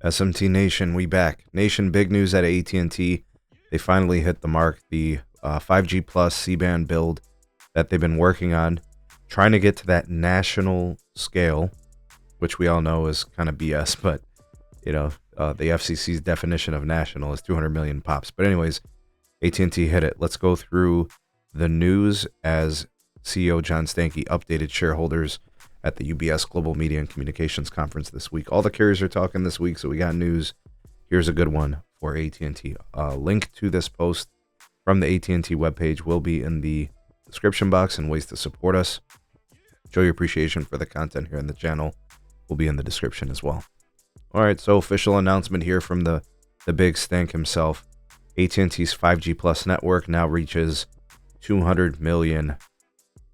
SMT Nation, we back. Nation, big news at AT&T. They finally hit the mark. The 5G plus C-band build that they've been working on, trying to get to that national scale, which we all know is kind of BS, but you know, the FCC's definition of national is 200 million pops. But anyways, AT&T hit it. Let's go through the news as CEO John Stankey updated shareholders at the UBS Global Media and Communications Conference this week. All the carriers are talking this week, so we got news. Here's a good one for AT&T. Link to this post from the AT&T webpage will be in the description box, and ways to support us. Show your appreciation for the content here in the channel will be in the description as well. All right, so official announcement here from the big Stank himself. AT&T's 5G Plus network now reaches 200 million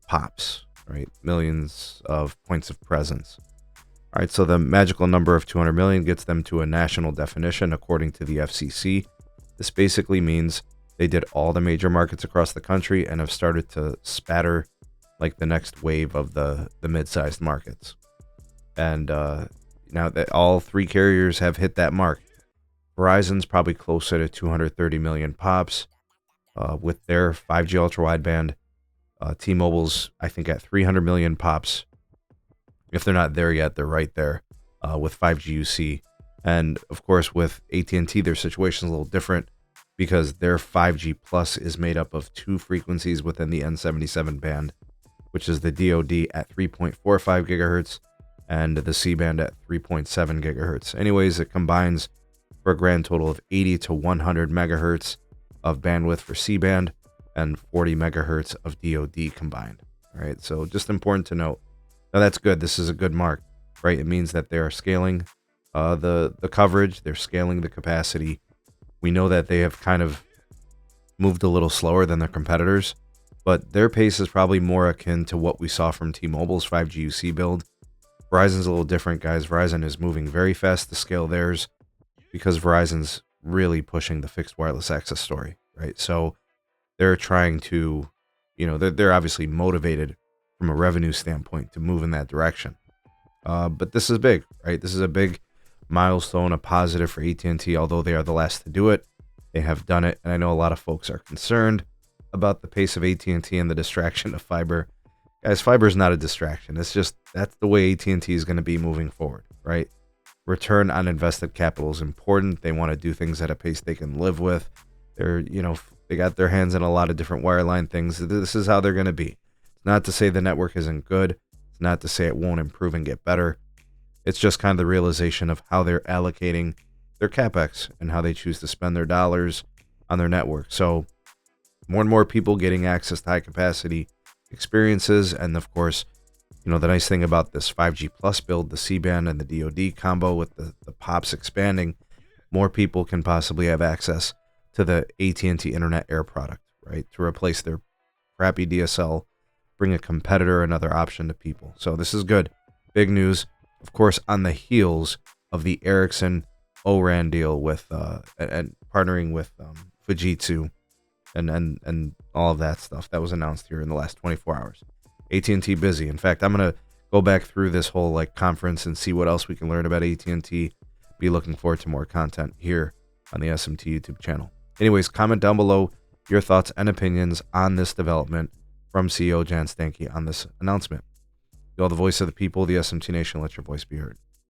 pops, right? Millions of points of presence. All right, so the magical number of 200 million gets them to a national definition according to the FCC. This basically means they did all the major markets across the country and have started to spatter like the next wave of the mid-sized markets. And now that all three carriers have hit that mark, Verizon's probably closer to 230 million pops with their 5G ultra-wideband. T-Mobile's, I think, at 300 million pops. If they're not there yet, they're right there with 5G UC. And, of course, with AT&T, their situation is a little different because their 5G Plus is made up of two frequencies within the N77 band, which is the DoD at 3.45 gigahertz and the C-band at 3.7 gigahertz. Anyways, it combines for a grand total of 80 to 100 megahertz of bandwidth for C-band and 40 megahertz of DoD combined. All right, so just important to note. Now that's good. This is a good mark, right? It means that they are scaling the coverage. They're scaling the capacity. We know that they have kind of moved a little slower than their competitors, but their pace is probably more akin to what we saw from T-Mobile's 5G UC build. Verizon's a little different, guys. Verizon is moving very fast to scale theirs because Verizon's really pushing the fixed wireless access story, right? So they're trying to, you know, they're obviously motivated from a revenue standpoint to move in that direction. But this is big, right? This is a big milestone, a positive for AT&T, although they are the last to do it. They have done it, and I know a lot of folks are concerned about the pace of AT&T and the distraction of fiber. Guys, fiber is not a distraction. It's just, that's the way AT&T is going to be moving forward, right? Return on invested capital is important. They want to do things at a pace they can live with. They're, you know, they got their hands in a lot of different wireline things. This is how they're going to be. It's not to say the network isn't good. It's not to say it won't improve and get better. It's just kind of the realization of how they're allocating their capex and how they choose to spend their dollars on their network. So more and more people getting access to high capacity experiences. And of course, you know, the nice thing about this 5G plus build, the C-band and the DoD combo with the pops expanding, more people can possibly have access to the AT&T Internet Air product, right? To replace their crappy DSL, bring a competitor, another option to people. So this is good. Big news, of course, on the heels of the Ericsson O-RAN deal with and partnering with Fujitsu and all of that stuff that was announced here in the last 24 hours. AT&T busy. In fact, I'm going to go back through this whole like conference and see what else we can learn about AT&T. Be looking forward to more content here on the SMT YouTube channel. Anyways, comment down below your thoughts and opinions on this development from CEO John Stankey on this announcement. You're the voice of the people, the SMT Nation. Let your voice be heard.